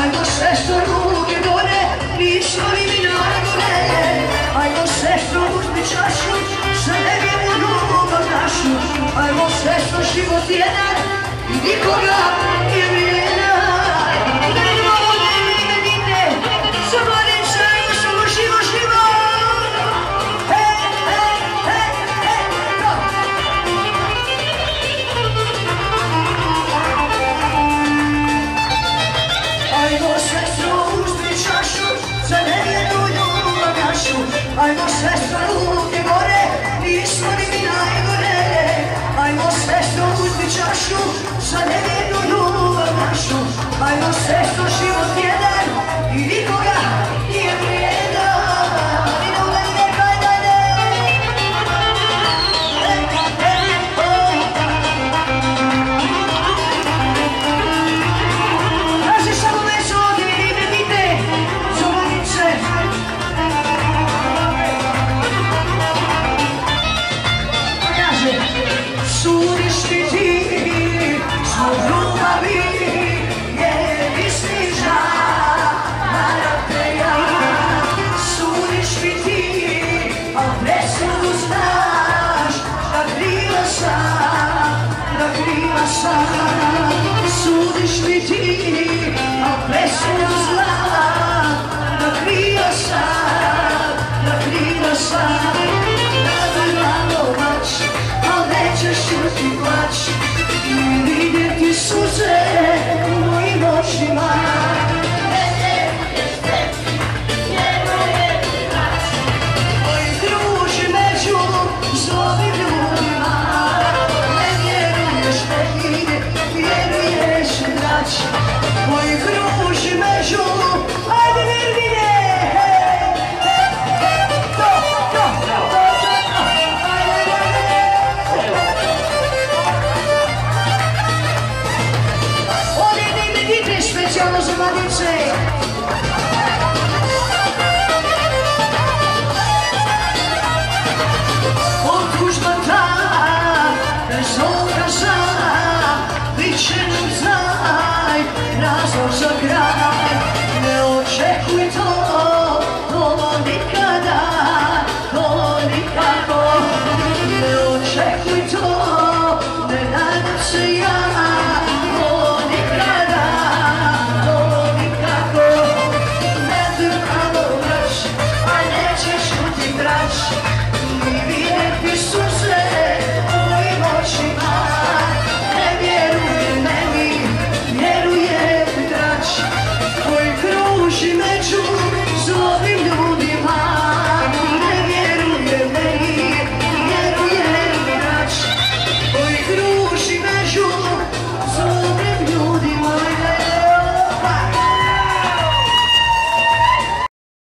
Ajmo sestro ruke gore, nismo li mi najgore. Ajmo sestro uzmi čašu, sa nevjenu ljubav našu. Ajmo sestro život jedan i nikoga nije vrijedan. Ajmo sestro ruke gore, nismo ni mi najgore. Ajmo sestro uzmi čašu, za nevjernu ljubav našu. Ajmo sestro život jedan i nikoga nije vrijedan. Traži samo već ovdje i ime dite, zovanice. Sudiš mi ti svoj ljubavi, jer mi sniža te ja. Sudiš mi ti, a presudu znaš da kriva sam. Sudiš mi ti, a presudu znaš da kriva sam. Nećeš čuti plać i vidjeti suze u mojim očima. Ne vjeruješ tebi, vjeruješ braći, koji kruži među zlovim ljudima. Ne vjeruješ tebi, vjeruješ braći, koji kruži među, ajde Virgine! Specijalno za mladice.